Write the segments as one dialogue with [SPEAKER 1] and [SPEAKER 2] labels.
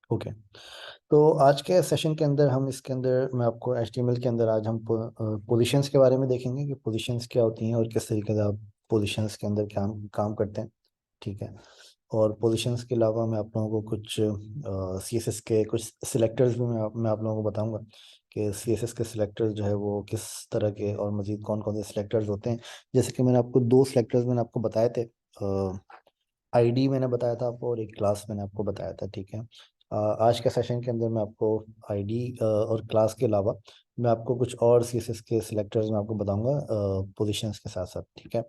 [SPEAKER 1] Okay. तो आज के सेशन के अंदर हम इसके अंदर मैं आपको HTML के अंदर आज हम पोजीशंस के बारे में देखेंगे कि पोजीशंस क्या होती हैं और किस तरीके से आप पोजीशंस के अंदर काम काम करते हैं। ठीक है। और पोजीशंस के अलावा मैं आप लोगों को कुछ CSS के कुछ सिलेक्टर्स भी मैं आप लोगों को बताऊंगा कि CSS के सिलेक्टर्स जो है वो किस तरह के और मज़ीद कौन कौन से सिलेक्टर्स होते हैं। जैसे कि मैंने आपको दो सिलेक्टर्स मैंने आपको बताए थे। ID मैंने बताया था आपको और एक क्लास मैंने आपको बताया था। ठीक है। आज के सेशन के अंदर मैं आपको ID और क्लास के अलावा मैं आपको कुछ और CSS के सिलेक्टर्स मैं आपको बताऊंगा पोजीशंस के साथ साथ। ठीक है।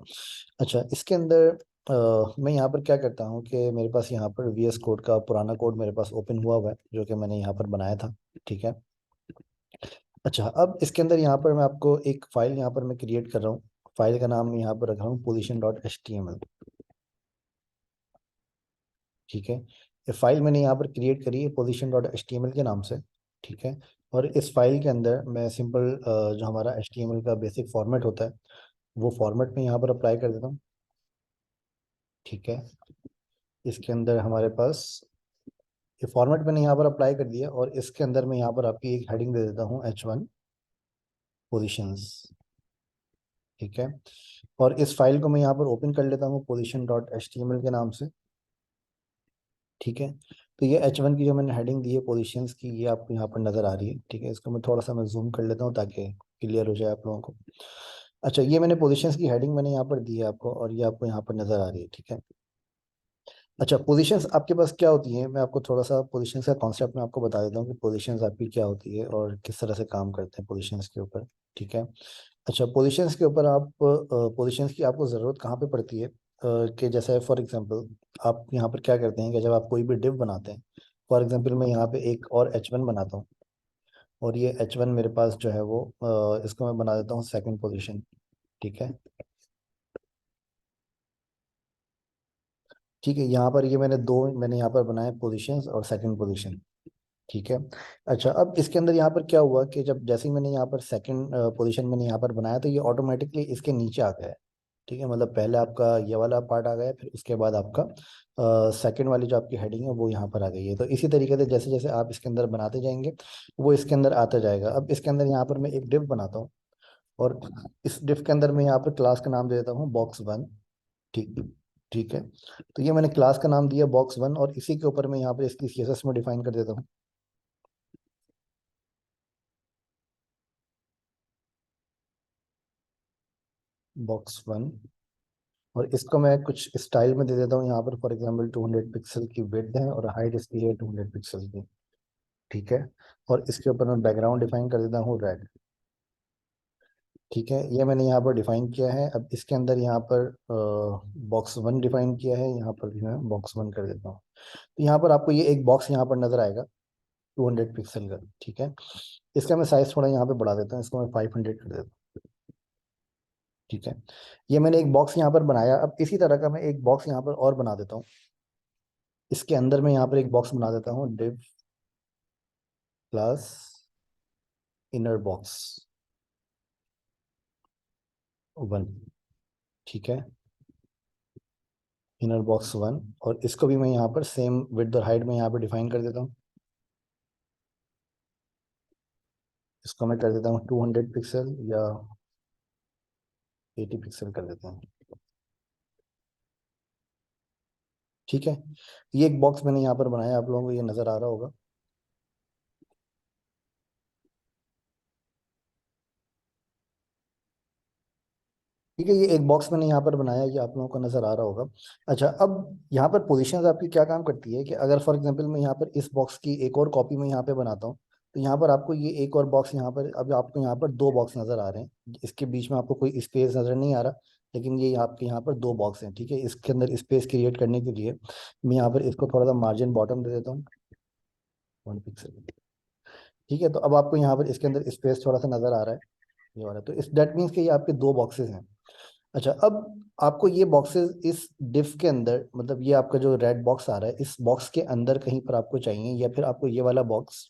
[SPEAKER 1] अच्छा, इसके अंदर मैं यहाँ पर क्या करता हूँ कि मेरे पास यहाँ पर VS कोड का पुराना कोड मेरे पास ओपन हुआ है जो कि मैंने यहाँ पर बनाया था। ठीक है। अच्छा, अब इसके अंदर यहाँ पर मैं आपको एक फाइल यहाँ पर मैं क्रिएट कर रहा हूँ। फाइल का नाम मैं यहाँ पर रख रहा हूँ position.html। ठीक है। ये फाइल मैंने यहाँ पर क्रिएट करी है position.html के नाम से। ठीक है। और इस फाइल के अंदर मैं सिंपल जो हमारा HTML का बेसिक फॉर्मेट होता है वो फॉर्मेट में यहाँ पर अप्लाई कर देता हूँ। ठीक है। इसके अंदर हमारे पास ये फॉर्मेट मैंने यहाँ पर अप्लाई कर दिया और इसके अंदर मैं यहाँ पर आपकी एक हेडिंग दे देता हूँ H1 पोजिशंस। ठीक है। और इस फाइल को मैं यहाँ पर ओपन कर लेता हूँ position.html के नाम से। ठीक है। तो ये H1 की जो मैंने हेडिंग दी है पोजीशंस की ये आपको यहाँ पर नज़र आ रही है। ठीक है। इसको मैं थोड़ा सा मैं जूम कर लेता हूँ ताकि क्लियर हो जाए आप लोगों को। अच्छा, ये मैंने पोजीशंस की हेडिंग मैंने यहाँ पर दी है आपको और ये आपको यहाँ पर नज़र आ रही है। ठीक है। अच्छा, पोजीशंस आपके पास क्या होती हैं, मैं आपको थोड़ा सा पोजीशंस का कॉन्सेप्ट मैं आपको बता देता हूँ कि पोजीशंस आपकी क्या होती है और किस तरह से काम करते हैं पोजीशंस के ऊपर। ठीक है। अच्छा, पोजीशंस के ऊपर आप पोजीशंस की आपको ज़रूरत कहाँ पे पड़ती है कि जैसे फॉर एग्जांपल आप यहाँ पर क्या करते हैं कि जब आप कोई भी डिव बनाते हैं, फॉर एग्जांपल मैं यहाँ पे एक और H1 बनाता हूँ और ये H1 मेरे पास जो है वो इसको मैं बना देता हूँ सेकंड पोजीशन। ठीक है। ठीक है। यहाँ पर ये मैंने यहाँ पर बनाए पोजीशंस और सेकंड पोजीशन। ठीक है। अच्छा, अब इसके अंदर यहाँ पर क्या हुआ कि जब जैसे ही मैंने यहाँ पर सेकंड पोजीशन मैंने यहाँ पर बनाया तो ये ऑटोमेटिकली इसके नीचे आ गया है। ठीक है। मतलब पहले आपका ये वाला पार्ट आ गया फिर उसके बाद आपका सेकंड वाली जो आपकी हेडिंग है वो यहाँ पर आ गई है। तो इसी तरीके से जैसे जैसे आप इसके अंदर बनाते जाएंगे वो इसके अंदर आता जाएगा। अब इसके अंदर यहाँ पर मैं एक डिव बनाता हूँ और इस डिव के अंदर मैं यहाँ पर क्लास का नाम दे देता हूँ box1। ठीक ठीक है। तो ये मैंने क्लास का नाम दिया box1 और इसी के ऊपर मैं यहाँ पर इसकी CSS में डिफाइन कर देता हूँ box1। और इसको मैं कुछ स्टाइल में दे देता हूँ यहाँ पर फॉर एग्जांपल 200 पिक्सल की विड्थ है और हाइट इसकी है 200 पिक्सल की। ठीक है। और इसके ऊपर मैं बैकग्राउंड डिफाइन कर देता हूँ रेड। ठीक है। ये मैंने यहाँ पर डिफाइन किया है। अब इसके अंदर यहाँ पर box1 डिफाइन किया है, यहाँ पर भी मैं box1 कर देता हूँ। तो यहाँ पर आपको ये एक बॉक्स यहाँ पर नजर आएगा 200 पिक्सल का। ठीक है। इसका मैं साइज थोड़ा यहाँ पे बढ़ा देता हूँ, इसको मैं 500 कर देता हूँ। ठीक है। ये मैंने एक बॉक्स यहाँ पर बनाया। अब इसी तरह का मैं एक बॉक्स यहाँ पर और बना देता हूँ। इसके अंदर मैं यहाँ पर एक बॉक्स बना देता हूँ div प्लस इनर बॉक्स 1। ठीक है। इनर बॉक्स 1 और इसको भी मैं यहाँ पर सेम विड्थ और हाइट में यहाँ पर डिफाइन कर देता हूँ। इसको मैं कर देता हूँ 200 पिक्सल या 80 पिक्सल कर देता हूँ। ठीक है। ये एक बॉक्स मैंने यहाँ पर बनाया, आप लोगों को ये नज़र आ रहा होगा। ठीक है। ये एक बॉक्स मैंने यहाँ पर बनाया, ये आप लोगों को नजर आ रहा होगा। अच्छा, अब यहाँ पर पोजीशंस आपकी क्या काम करती है कि अगर फॉर एग्जांपल मैं यहाँ पर इस बॉक्स की एक और कॉपी में यहाँ पे बनाता हूँ तो यहाँ पर आपको ये एक और बॉक्स यहाँ पर अब आपको यहाँ पर दो बॉक्स नजर आ रहे हैं। इसके बीच में आपको कोई स्पेस नजर नहीं आ रहा लेकिन ये आपके यहाँ पर दो बॉक्स हैं। ठीक है। इसके अंदर स्पेस क्रिएट करने के लिए मैं यहाँ पर इसको थोड़ा सा मार्जिन बॉटम दे देता हूँ 1 पिक्सल। ठीक है। तो अब आपको यहाँ पर इसके अंदर स्पेस थोड़ा सा नजर आ रहा है ये वाला, तो इस दैट मीन्स कि ये आपके दो बॉक्सेस हैं। अच्छा, अब आपको ये बॉक्सेस इस डिफ के अंदर मतलब ये आपका जो रेड बॉक्स आ रहा है इस बॉक्स के अंदर कहीं पर आपको चाहिए या फिर आपको ये वाला बॉक्स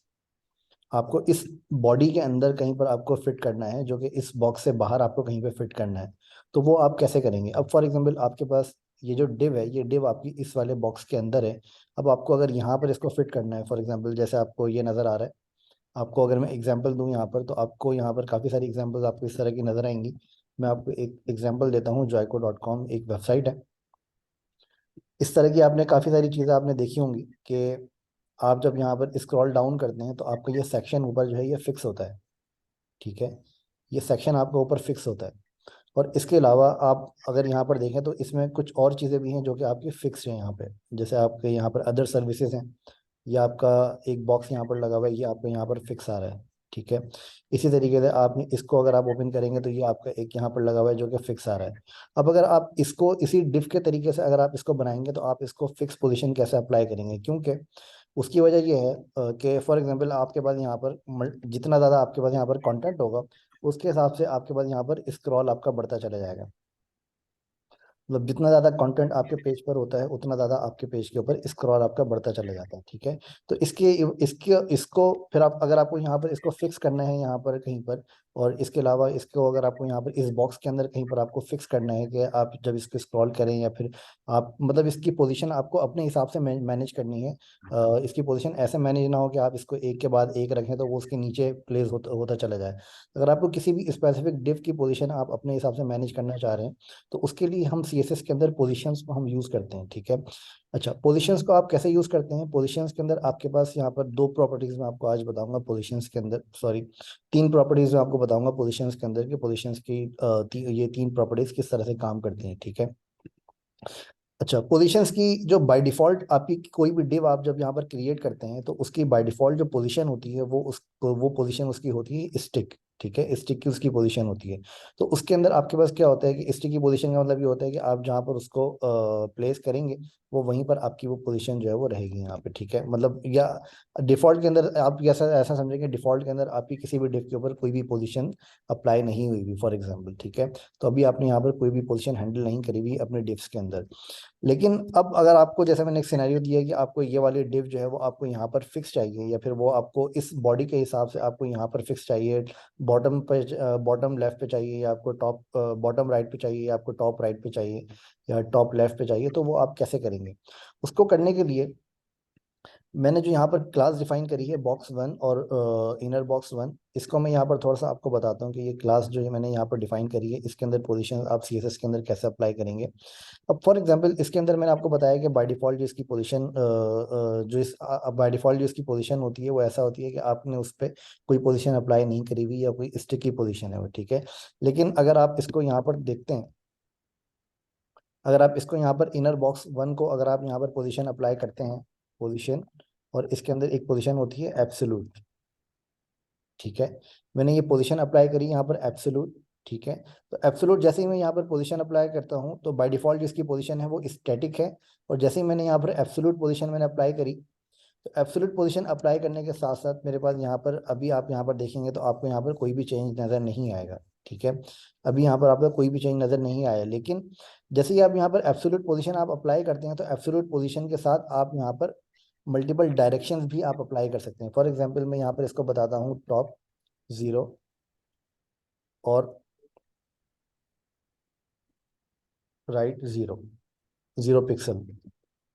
[SPEAKER 1] आपको इस बॉडी के अंदर कहीं पर आपको फिट करना है जो कि इस बॉक्स से बाहर आपको कहीं पे फिट करना है। तो वो आप कैसे करेंगे? अब फॉर एग्जांपल आपके पास ये जो डिव है, ये डिव आपकी इस वाले बॉक्स के अंदर है। अब आपको अगर यहाँ पर इसको फिट करना है, फॉर एग्जांपल जैसे आपको ये नज़र आ रहा है, आपको अगर मैं एग्जांपल दूं यहाँ पर, तो आपको यहाँ पर काफ़ी सारी एग्जांपल्स आपको इस तरह की नज़र आएंगी। मैं आपको एक एग्जांपल देता हूँ, joico.com एक वेबसाइट है। इस तरह की आपने काफ़ी सारी चीज़ें आपने देखी होंगी कि आप जब यहाँ पर स्क्रॉल डाउन करते हैं तो आपका ये सेक्शन ऊपर जो है ये फिक्स होता है, ठीक है। ये सेक्शन आपका ऊपर फिक्स होता है। और इसके अलावा आप अगर यहाँ पर देखें तो इसमें कुछ और चीज़ें भी हैं जो कि आपकी फिक्स हैं यहाँ पे। जैसे आपके यहाँ पर अदर सर्विसेज हैं, ये आपका एक बॉक्स यहाँ पर लगा हुआ है, ये आपको यहाँ पर फिक्स आ रहा है, ठीक है। इसी तरीके से आपने इसको अगर आप ओपन करेंगे तो ये आपका एक यहाँ पर लगा हुआ है जो कि फिक्स आ रहा है। अब अगर आप इसको इसी डिफ के तरीके से अगर आप इसको बनाएंगे तो आप इसको फिक्स पोजीशन कैसे अप्लाई करेंगे, क्योंकि उसकी वजह ये है कि फॉर एग्जांपल आपके पास यहाँ पर जितना ज़्यादा आपके पास यहाँ पर कंटेंट होगा, उसके हिसाब से आपके पास यहाँ पर स्क्रॉल आपका बढ़ता चला जाएगा। मतलब जितना ज़्यादा कंटेंट आपके पेज पर होता है उतना ज़्यादा आपके पेज के ऊपर स्क्रॉल आपका बढ़ता चला जाता है, ठीक है। तो इसके इसके इसको फिर आप अगर आपको यहाँ पर इसको फिक्स करना है यहाँ पर कहीं पर, और इसके अलावा इसको अगर आपको यहाँ पर इस बॉक्स के अंदर कहीं पर आपको फिक्स करना है कि आप जब इसको स्क्रॉल करें या फिर आप मतलब इसकी पोजीशन आपको अपने हिसाब से मैनेज करनी है। इसकी पोजीशन ऐसे मैनेज ना हो कि आप इसको एक के बाद एक रखें तो वो उसके नीचे प्लेस होता चला जाए। अगर आपको किसी भी स्पेसिफिक डिव की पोजीशन आप अपने हिसाब से मैनेज करना चाह रहे हैं तो उसके लिए हम सीएसएस के अंदर पोजीशंस को हम यूज़ करते हैं, ठीक है। अच्छा, पोजीशंस को आप कैसे यूज़ करते हैं? पोजीशंस के अंदर आपके पास यहाँ पर दो प्रॉपर्टीज मैं आपको आज बताऊंगा पोजीशंस के अंदर, सॉरी तीन प्रॉपर्टीज मैं आपको बताऊंगा पोजीशंस के अंदर कि पोजीशंस की ये तीन प्रॉपर्टीज किस तरह से काम करती हैं, ठीक है। अच्छा, पोजीशंस की जो बाय डिफॉल्ट आपकी कोई भी डिव आप जब यहाँ पर क्रिएट करते हैं तो उसकी बाय डिफॉल्ट जो पोजीशन होती है वो पोजीशन उसकी होती है स्टिक, ठीक है। स्टिक की उसकी पोजीशन होती है। तो उसके अंदर आपके पास क्या होता है कि स्टिक की पोजीशन का मतलब ये होता है कि आप जहाँ पर उसको प्लेस करेंगे वो वहीं पर आपकी वो पोजीशन जो है वो रहेगी यहाँ पे, ठीक है। मतलब या डिफॉल्ट के अंदर आप ऐसा ऐसा समझेंगे, डिफॉल्ट के अंदर आपकी किसी भी डिव के ऊपर कोई भी पोजीशन अप्लाई नहीं हुई हुई फॉर एग्जाम्पल, ठीक है। तो अभी आपने यहाँ पर कोई भी पोजीशन हैंडल नहीं करी हुई अपने डिव्स के अंदर। लेकिन अब अगर आपको जैसे मैंने एक सिनेरियो दिया कि आपको ये वाली डिव जो है वो आपको यहाँ पर फिक्स चाहिए, या फिर वो आपको इस बॉडी के हिसाब से आपको यहाँ पर फिक्स चाहिए, बॉटम पे बॉटम लेफ्ट पे चाहिए, या आपको टॉप बॉटम राइट पे चाहिए, या आपको टॉप राइट पे चाहिए, या टॉप लेफ्ट पे चाहिए, तो वो आप कैसे करेंगे? उसको करने के लिए मैंने जो यहाँ पर क्लास डिफाइन करी है बॉक्स वन और इनर बॉक्स वन, इसको मैं यहाँ पर थोड़ा सा आपको बताता हूँ कि ये क्लास जो है मैंने यहाँ पर डिफाइन करी है इसके अंदर पोजीशन आप सीएसएस के अंदर कैसे अप्लाई करेंगे। अब फॉर एग्जांपल इसके अंदर मैंने आपको बताया कि बाय डिफॉल्ट जो इसकी पोजीशन जो इस बाय डिफॉल्ट जो इसकी पोजीशन होती है वो ऐसा होती है कि आपने उस पर कोई पोजीशन अप्लाई नहीं करी हुई या कोई स्टिकी पोजीशन है वो, ठीक है। लेकिन अगर आप इसको यहाँ पर देखते हैं, अगर आप इसको यहाँ पर इनर बॉक्स वन को अगर आप यहाँ पर पोजीशन अप्लाई करते हैं, पोजीशन, और इसके अंदर एक पोजीशन होती है एब्सोल्यूट, ठीक है। मैंने ये पोजीशन अप्लाई करी यहाँ पर एब्सोल्यूट, ठीक है। तो एब्सोल्यूट जैसे ही मैं यहाँ पर पोजीशन अप्लाई करता हूँ तो बाय डिफॉल्ट जिसकी पोजीशन है वो स्टैटिक है। और जैसे ही मैंने यहाँ पर एब्सोल्यूट पोजीशन मैंने अप्लाई करी, तो एब्सोल्यूट पोजीशन अप्लाई करने के साथ साथ मेरे पास यहाँ पर अभी आप यहाँ पर देखेंगे तो आपको यहाँ पर कोई भी चेंज नज़र नहीं आएगा, ठीक है। अभी यहाँ पर आपको कोई भी चेंज नज़र नहीं आया, लेकिन जैसे ही आप यहाँ पर एब्सोल्यूट पोजीशन आप अप्लाई करते हैं तो एब्सोल्यूट पोजीशन के साथ आप यहाँ पर मल्टीपल डायरेक्शंस भी आप अप्लाई कर सकते हैं। फॉर एग्जांपल मैं यहाँ पर इसको बताता हूँ टॉप जीरो और right zero, zero pixel.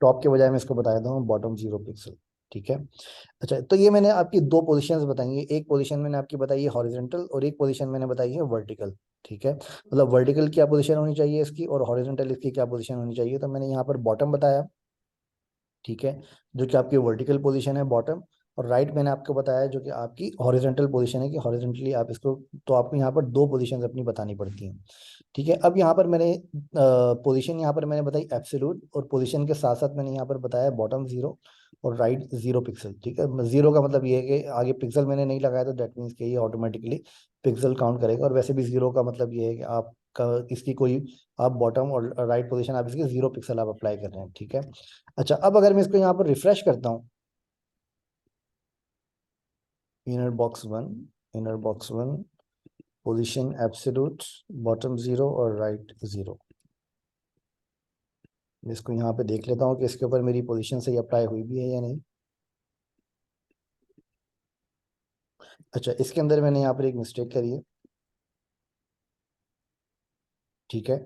[SPEAKER 1] Top के बजाय मैं इसको बता देता हूँ बॉटम जीरो पिक्सल, ठीक है। अच्छा, तो ये मैंने आपकी दो पोजीशंस बताई है, एक पोजीशन मैंने आपकी बताई है हॉरिजॉन्टल और एक पोजीशन मैंने बताई है वर्टिकल, ठीक है। मतलब वर्टिकल क्या पोजीशन होनी चाहिए इसकी और हॉरिजॉन्टल इसकी क्या पोजीशन होनी चाहिए, तो मैंने यहाँ पर बॉटम बताया, ठीक है, जो कि आपकी वर्टिकल पोजीशन है बॉटम। और राइट मैंने आपको बताया जो कि आपकी हॉरिजॉन्टल पोजीशन है कि हॉरिजॉन्टली आप इसको, तो आपको यहाँ पर दो पोजीशंस अपनी बतानी पड़ती हैं, ठीक है। अब यहाँ पर मैंने पोजीशन यहाँ पर मैंने बताई एब्सोल्यूट, और पोजीशन के साथ साथ मैंने यहाँ पर बताया बॉटम जीरो और राइट जीरो पिक्सल, ठीक है। जीरो का मतलब ये है कि आगे पिक्सल मैंने नहीं लगाया तो दैट मीन्स कि ये ऑटोमेटिकली पिक्सल काउंट करेगा, और वैसे भी जीरो का मतलब ये है कि आपका इसकी कोई आप बॉटम और राइट पोजीशन आप इसकी जीरो पिक्सल आप अप्लाई कर रहे हैं, ठीक है। अच्छा, अब अगर मैं इसको यहाँ पर रिफ्रेश करता हूँ, inner box one, inner box one, position absolute, bottom zero और राइट जीरो, इसको यहाँ पे देख लेता हूँ कि इसके ऊपर मेरी पोजीशन सही अप्लाई हुई भी है या नहीं। अच्छा, इसके अंदर मैंने यहाँ पर एक मिस्टेक करी है, ठीक है।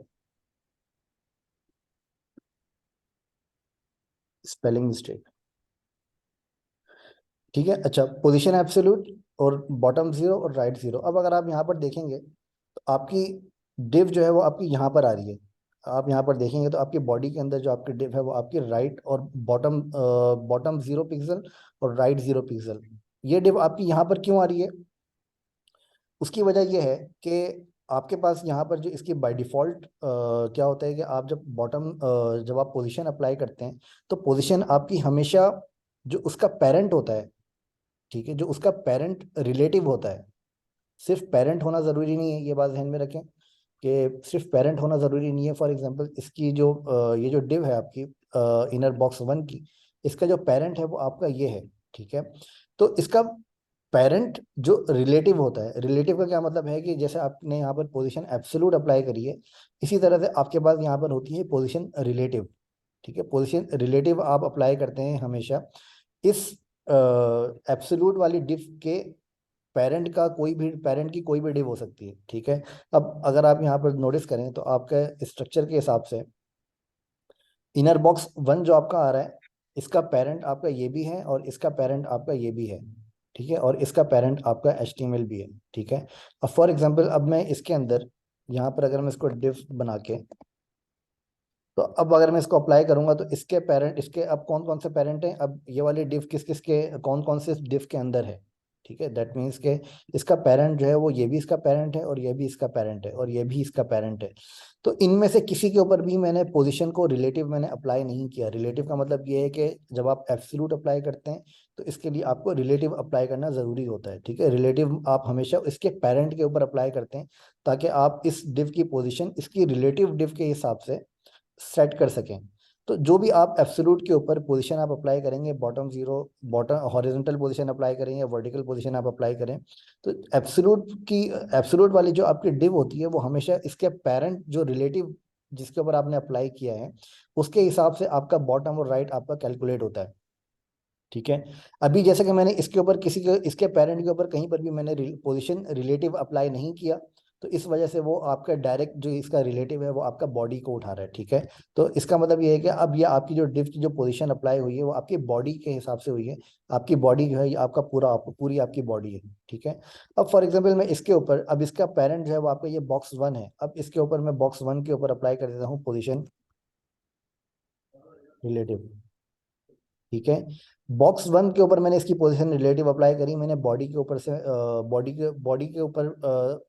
[SPEAKER 1] स्पेलिंग मिस्टेक, ठीक है। अच्छा, पोजीशन एब्सोल्यूट और बॉटम जीरो और राइट जीरो। अब अगर आप यहाँ पर देखेंगे तो आपकी डिव जो है वो आपकी यहाँ पर आ रही है। आप यहाँ पर देखेंगे तो आपकी बॉडी के अंदर जो आपकी डिव है वो आपकी राइट और बॉटम बॉटम 0 पिक्सल और राइट 0 पिक्सल। ये डिव आपकी यहाँ पर क्यों आ रही है? उसकी वजह यह है कि आपके पास यहाँ पर जो इसकी बाय डिफ़ॉल्ट क्या होता है कि आप जब जब आप पोजीशन अप्लाई करते हैं तो पोजीशन आपकी हमेशा जो उसका पेरेंट होता है, ठीक है, जो उसका पेरेंट रिलेटिव होता है। सिर्फ पेरेंट होना ज़रूरी नहीं है, ये बात ध्यान में रखें कि सिर्फ पेरेंट होना ज़रूरी नहीं है। फॉर एग्जांपल इसकी जो ये जो डिव है आपकी इनर बॉक्स वन की, इसका जो पेरेंट है वो आपका ये है, ठीक है। तो इसका पेरेंट जो रिलेटिव होता है, रिलेटिव का क्या मतलब है कि जैसे आपने यहाँ पर पोजीशन एब्सोल्यूट अप्लाई करी है, इसी तरह से आपके पास यहाँ पर होती है पोजीशन रिलेटिव, ठीक है। पोजीशन रिलेटिव आप अप्लाई करते हैं हमेशा इस एब्सोल्यूट वाली डिफ के पेरेंट की कोई भी डिव हो सकती है, ठीक है। अब अगर आप यहाँ पर नोटिस करें तो आपके स्ट्रक्चर के हिसाब से इनर बॉक्स वन जो आपका आ रहा है, इसका पेरेंट आपका ये भी है और इसका पेरेंट आपका ये भी है, ठीक है, और इसका पेरेंट आपका HTML भी है, ठीक है। अब फॉर एग्जांपल अब मैं इसके अंदर यहाँ पर अगर मैं इसको डिफ बना के, तो अब अगर मैं इसको अप्लाई करूंगा तो इसके पेरेंट, इसके अब कौन कौन से पेरेंट हैं, अब ये वाली डिव किस किस के कौन कौन से डिव के अंदर है, ठीक है। दैट मीन्स के इसका पेरेंट जो है वो ये भी इसका पेरेंट है और ये भी इसका पेरेंट है और ये भी इसका पेरेंट है। तो इनमें से किसी के ऊपर भी मैंने पोजीशन को रिलेटिव मैंने अप्लाई नहीं किया। रिलेटिव का मतलब ये है कि जब आप एब्सोल्यूट अप्लाई करते हैं तो इसके लिए आपको रिलेटिव अप्लाई करना जरूरी होता है, ठीक है। रिलेटिव आप हमेशा इसके पेरेंट के ऊपर अप्लाई करते हैं ताकि आप इस डिव की पोजीशन इसकी रिलेटिव डिव के हिसाब से सेट कर सकें। तो जो भी आप एब्सोल्यूट के ऊपर पोजीशन आप अप्लाई करेंगे, bottom zero, bottom horizontal position apply करेंगे, वर्टिकल पोजीशन आप अप्लाई करें, तो एब्सोल्यूट वाली जो आपकी डिव होती है वो हमेशा इसके पेरेंट जो रिलेटिव जिसके ऊपर आपने अप्लाई किया है उसके हिसाब से आपका बॉटम और राइट आपका कैलकुलेट होता है, ठीक है। अभी जैसे कि मैंने इसके ऊपर किसी के इसके पेरेंट के ऊपर कहीं पर भी मैंने पोजीशन रिलेटिव अप्लाई नहीं किया, तो इस वजह से वो आपका डायरेक्ट जो इसका रिलेटिव है वो आपका बॉडी को उठा रहा है, ठीक है। तो इसका मतलब ये है कि अब ये आपकी जो डिव की जो पोजीशन अप्लाई हुई है वो आपकी बॉडी के हिसाब से हुई है। आपकी बॉडी जो है ये आपका पूरी आपकी बॉडी है, ठीक है। अब फॉर एग्जाम्पल मैं इसके ऊपर, अब इसका पेरेंट जो है वो आपका ये बॉक्स वन है, अब इसके ऊपर मैं बॉक्स वन के ऊपर अप्लाई कर देता हूँ पोजिशन रिलेटिव, ठीक है। बॉक्स वन के ऊपर मैंने इसकी पोजीशन रिलेटिव अप्लाई करी, मैंने बॉडी के ऊपर से बॉडी के ऊपर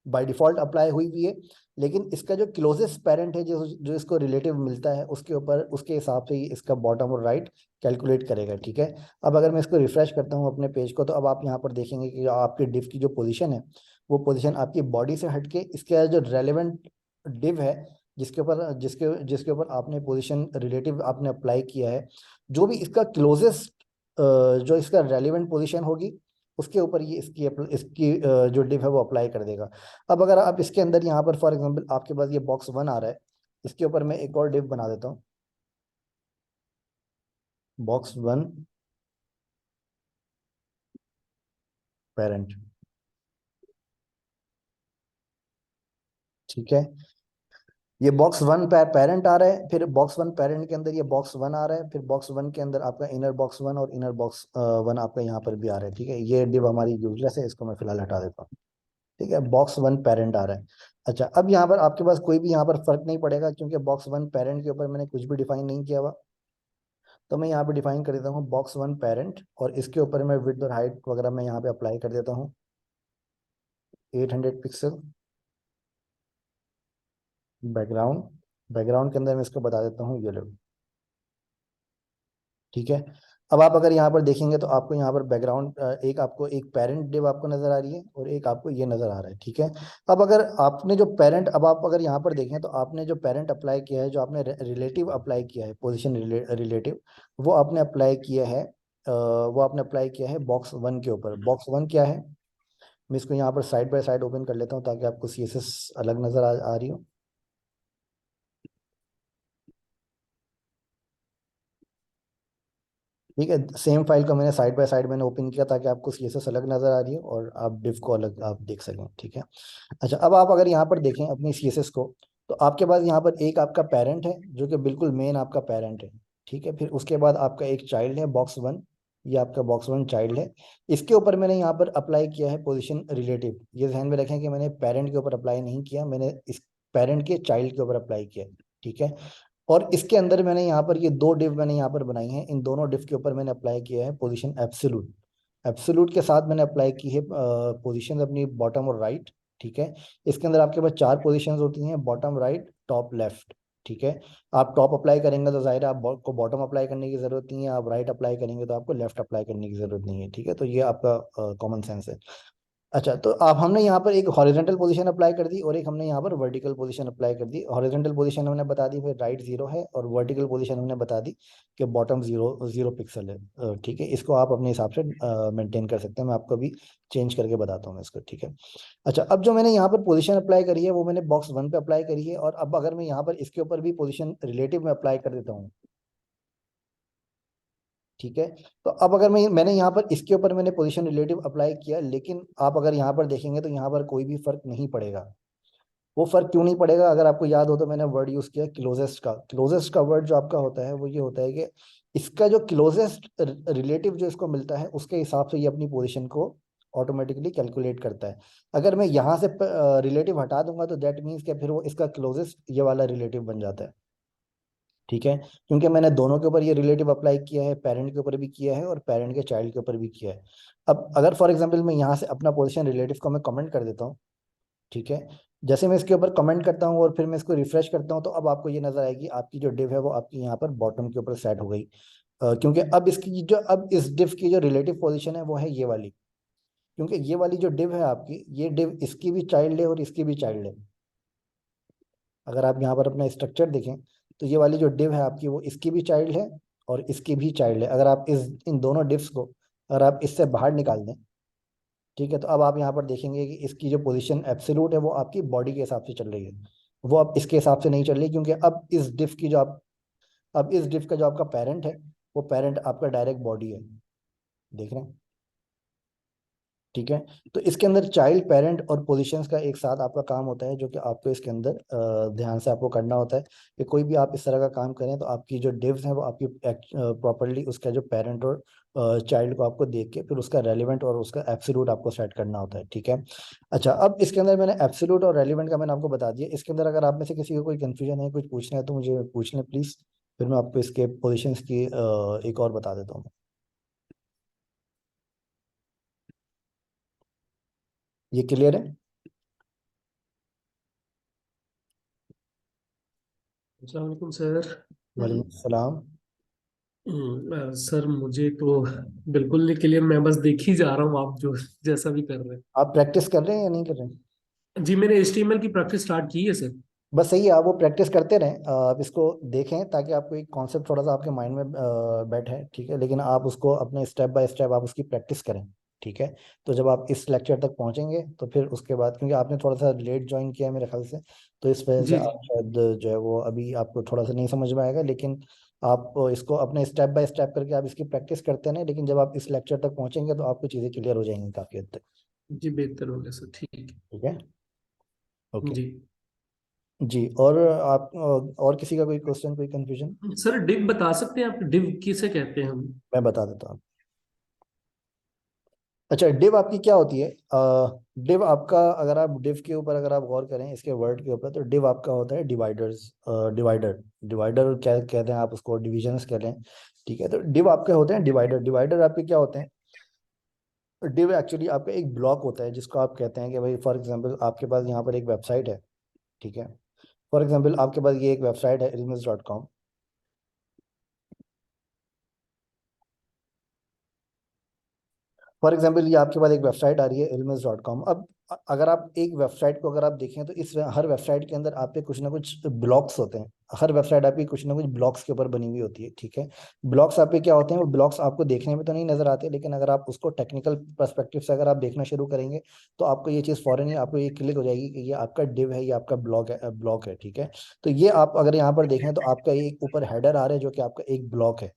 [SPEAKER 1] बाय डिफॉल्ट अप्लाई हुई भी है, लेकिन इसका जो क्लोजेस्ट पेरेंट है जो जो इसको रिलेटिव मिलता है उसके ऊपर उसके हिसाब से ही इसका बॉटम और राइट कैलकुलेट करेगा, ठीक है। अब अगर मैं इसको रिफ्रेश करता हूँ अपने पेज को, तो अब आप यहाँ पर देखेंगे कि आपकी डिव की जो पोजीशन है वो पोजीशन आपकी बॉडी से हटके इसके जो रेलेवेंट डिव है जिसके ऊपर जिसके जिसके ऊपर आपने पोजीशन रिलेटिव आपने अप्लाई किया है, जो भी इसका क्लोजेस्ट जो इसका रेलिवेंट पोजीशन होगी उसके ऊपर ये इसकी जो डिव है वो अप्लाई कर देगा। अब अगर आप इसके अंदर यहाँ पर फॉर एग्जांपल आपके पास ये बॉक्स वन आ रहा है, इसके ऊपर मैं एक और डिव बना देता हूँ, बॉक्स वन पेरेंट, ठीक है। ये बॉक्स वन पेरेंट आ रहा है, फिर बॉक्स वन पेरेंट के अंदर ये बॉक्स वन आ रहा है, फिर बॉक्स वन के अंदर आपका इनर बॉक्स वन और इनर बॉक्स वन आपका यहाँ पर भी आ रहा है, ठीक है। ये डिव हमारी यूजलेस है, इसको मैं फिलहाल हटा देता हूँ, ठीक है। बॉक्स वन पेरेंट आ रहा है। अच्छा, अब यहाँ पर आपके पास कोई भी यहाँ पर फर्क नहीं पड़ेगा क्योंकि बॉक्स वन पेरेंट के ऊपर मैंने कुछ भी डिफाइन नहीं किया हुआ। तो मैं यहाँ पे डिफाइन कर देता हूँ बॉक्स वन पेरेंट, और इसके ऊपर मैं विड्थ और हाइट वगैरह मैं यहाँ पे अप्लाई कर देता हूँ 800 पिक्सल। बैकग्राउंड, बैकग्राउंड के अंदर मैं इसको बता देता हूँ येलो, ठीक है। अब आप अगर यहाँ पर देखेंगे तो आपको यहाँ पर बैकग्राउंड एक आपको एक पेरेंट डिव आपको नजर आ रही है और एक आपको ये नजर आ रहा है, ठीक है। अब अगर आपने जो पेरेंट, अब आप अगर यहाँ पर देखें तो आपने जो पेरेंट अप्लाई किया है, जो आपने रिलेटिव अप्लाई किया है पोजीशन रिलेटिव, वो आपने अप्लाई किया है बॉक्स वन के ऊपर। बॉक्स वन क्या है, मैं इसको यहाँ पर साइड बाय साइड ओपन कर लेता हूँ ताकि आपको CSS अलग नजर आ रही हो, ठीक है। सेम फाइल को मैंने साइड बाय साइड मैंने ओपन किया ताकि आपको CSS अलग नजर आ रही हो और आप डिव को अलग आप देख सकें, ठीक है। अच्छा, अब आप अगर यहाँ पर देखें अपनी CSS को, तो आपके पास यहाँ पर एक आपका पेरेंट है जो कि बिल्कुल मेन आपका पेरेंट है, ठीक है। फिर उसके बाद आपका एक चाइल्ड है बॉक्स वन, ये आपका बॉक्स वन चाइल्ड है। इसके ऊपर मैंने यहाँ पर अप्लाई किया है पोजीशन रिलेटिव। ये ध्यान में रखें कि मैंने पेरेंट के ऊपर अप्लाई नहीं किया, मैंने इस पेरेंट के चाइल्ड के ऊपर अप्लाई किया। ठीक है। और इसके अंदर मैंने यहाँ पर ये दो डिव मैंने यहाँ पर बनाई हैं, इन दोनों डिव के ऊपर मैंने अप्लाई किया है पोजीशन एब्सोल्यूट। एब्सोल्यूट के साथ मैंने अप्लाई की है पोजीशन अपनी बॉटम और राइट। ठीक है। इसके अंदर आपके पास चार पोजीशंस होती हैं, बॉटम, राइट, टॉप, लेफ्ट। ठीक है। आप टॉप अप्लाई करेंगे तो जाहिर है आपको बॉटम अप्लाई करने की जरूरत नहीं है, आप राइट अप्लाई करेंगे तो आपको लेफ्ट अप्लाई करने की जरूरत नहीं है। ठीक है। तो ये आपका कॉमन सेंस है। अच्छा, तो अब हमने यहाँ पर एक हॉरिजॉन्टल पोजीशन अप्लाई कर दी और एक हमने यहाँ पर वर्टिकल पोजीशन अप्लाई कर दी। हॉरिजॉन्टल पोजीशन हमने बता दी फिर राइट जीरो है, और वर्टिकल पोजीशन हमने बता दी कि बॉटम जीरो जीरो पिक्सल है। ठीक है। इसको आप अपने हिसाब से मेंटेन कर सकते हैं, मैं आपको अभी चेंज करके बताता हूँ इसको। ठीक है। अच्छा, अब जो मैंने यहाँ पर पोजीशन अप्लाई करी है वो मैंने बॉक्स वन पे अप्लाई करी है, और अब अगर मैं यहाँ पर इसके ऊपर भी पोजीशन रिलेटिव में अप्लाई कर देता हूँ। ठीक है। तो अब अगर मैंने यहाँ पर इसके ऊपर मैंने पोजीशन रिलेटिव अप्लाई किया, लेकिन आप अगर यहाँ पर देखेंगे तो यहाँ पर कोई भी फर्क नहीं पड़ेगा। वो फर्क क्यों नहीं पड़ेगा? अगर आपको याद हो तो मैंने वर्ड यूज किया क्लोजेस्ट का। क्लोजेस्ट का वर्ड जो आपका होता है वो ये होता है कि इसका जो क्लोजेस्ट रिलेटिव जो इसको मिलता है उसके हिसाब से ये अपनी पोजीशन को ऑटोमेटिकली कैलकुलेट करता है। अगर मैं यहाँ से रिलेटिव हटा दूंगा तो दैट मीन्स कि फिर वो इसका क्लोजेस्ट ये वाला रिलेटिव बन जाता है। ठीक है। क्योंकि मैंने दोनों के ऊपर ये रिलेटिव अप्लाई किया है, पेरेंट के ऊपर भी किया है और पेरेंट के चाइल्ड के ऊपर भी किया है। अब अगर फॉर एग्जांपल मैं यहाँ से अपना पोजीशन रिलेटिव को मैं कमेंट कर देता हूँ। ठीक है। जैसे मैं इसके ऊपर कमेंट करता हूँ और फिर मैं इसको रिफ्रेश करता हूँ तो अब आपको ये नजर आएगी आपकी जो डिव है वो आपकी यहाँ पर बॉटम के ऊपर सेट हो गई। क्योंकि अब इस डिव की जो रिलेटिव पोजीशन है वो है ये वाली। क्योंकि ये वाली जो डिव है आपकी, ये डिव इसकी भी चाइल्ड है और इसकी भी चाइल्ड है। अगर आप यहाँ पर अपना स्ट्रक्चर देखें तो ये वाली जो डिव है आपकी वो इसकी भी चाइल्ड है और इसकी भी चाइल्ड है। अगर आप इस इन दोनों डिव्स को अगर आप इससे बाहर निकाल दें, ठीक है, तो अब आप यहाँ पर देखेंगे कि इसकी जो पोजीशन एब्सोल्यूट है वो आपकी बॉडी के हिसाब से चल रही है, वो अब इसके हिसाब से नहीं चल रही। क्योंकि अब इस डिव का जो आपका पेरेंट है वो पेरेंट आपका डायरेक्ट बॉडी है। देख रहे हैं? ठीक है। तो इसके अंदर चाइल्ड, पेरेंट और पोजीशंस का एक साथ आपका काम होता है, जो कि आपको इसके अंदर ध्यान से आपको करना होता है कि कोई भी आप इस तरह का काम करें तो आपकी जो डिव्स हैं वो आपकी प्रॉपरली उसका जो पेरेंट और चाइल्ड को आपको देख के फिर उसका रेलिवेंट और उसका एब्सोल्यूट आपको सेट करना होता है। ठीक है। अच्छा, अब इसके अंदर मैंने एब्सोल्यूट और रेलिवेंट का मैंने आपको बता दिया। इसके अंदर अगर आप में से किसी को कोई कंफ्यूजन है, कुछ पूछना है तो मुझे पूछ लें प्लीज, फिर मैं आपको इसके पोजिशंस की एक और बता देता हूँ। ये क्लियर है?
[SPEAKER 2] अस्सलाम वालेकुम सर।
[SPEAKER 1] वालेकुम सलाम।
[SPEAKER 2] सर मुझे तो बिल्कुल नहीं क्लियर, मैं बस देख ही जा रहा हूँ आप जो जैसा भी कर रहे
[SPEAKER 1] आप प्रैक्टिस कर रहे हैं या नहीं कर रहे हैं?
[SPEAKER 2] हैं। जी मैंने HTML की प्रैक्टिस स्टार्ट की है सर।
[SPEAKER 1] बस सही है, आप वो प्रैक्टिस करते रहें, आप इसको देखें ताकि आपको एक कॉन्सेप्ट थोड़ा सा आपके माइंड में बैठे। ठीक है। लेकिन आप उसको अपने स्टेप बाय स्टेप आप उसकी प्रैक्टिस करें। ठीक है। तो जब आप इस लेक्चर तक पहुंचेंगे तो फिर उसके बाद, क्योंकि आपने थोड़ा सा लेट ज्वाइन किया है मेरे ख्याल से, तो इस वजह से
[SPEAKER 2] जी जी।
[SPEAKER 1] आप शायद जो है वो अभी आपको थोड़ा सा नहीं समझ में आएगा। लेकिन आप इसको अपने स्टेप बाय स्टेप करके आप इसकी प्रैक्टिस करते रहें, लेकिन जब आप इस लेक्चर तक पहुंचेंगे तो आपको चीज़ें क्लियर हो जाएंगी काफ़ी हद तक।
[SPEAKER 2] जी बेहतर हो गया सर, ठीक
[SPEAKER 1] ठीक है।
[SPEAKER 2] है।
[SPEAKER 1] ओके।
[SPEAKER 2] जी
[SPEAKER 1] जी, और आप और किसी का कोई क्वेश्चन, कोई कंफ्यूजन?
[SPEAKER 2] सर, डिव बता सकते हैं आप, डिव किसे कहते हैं हम?
[SPEAKER 1] मैं बता देता हूँ। अच्छा, डिव आपकी क्या होती है? डिव आपका, अगर आप डिव के ऊपर अगर आप गौर करें इसके वर्ड के ऊपर, तो डिव आपका होता है डिवाइडर्स, डिवाइडर। डिवाइडर क्या कहते हैं, आप उसको डिविजन्स कह लें। ठीक है। तो डिव आपके होते हैं डिवाइडर। डिवाइडर आपके क्या होते हैं? डिव एक्चुअली आपका एक ब्लॉक होता है जिसको आप कहते हैं कि भाई फॉर एग्जांपल आपके पास यहाँ पर एक वेबसाइट है। ठीक है। फॉर एग्जांपल आपके पास ये एक वेबसाइट है ilmis.com। फॉर एग्जाम्पल ये आपके पास एक वेबसाइट आ रही है ilmis.com। अब अगर आप एक वेबसाइट को अगर आप देखें तो इस हर वेबसाइट के अंदर आपके कुछ ना कुछ ब्लॉक्स होते हैं। हर वेबसाइट आपकी कुछ ना कुछ ब्लॉक्स के ऊपर बनी हुई होती है। ठीक है। ब्लॉक्स आपके क्या होते हैं? वो ब्लॉक्स आपको देखने में तो नहीं नजर आते, लेकिन अगर आप उसको टेक्निकल पर्सपेक्टिव से अगर आप देखना शुरू करेंगे तो आपको ये चीज़ फौरन ही आपको ये क्लिक हो जाएगी कि ये आपका डिव है, ये आपका ब्लॉक है। ठीक है। तो ये आप अगर यहाँ पर देखें तो आपका एक ऊपर हेडर आ रहा है जो कि आपका एक ब्लॉक है।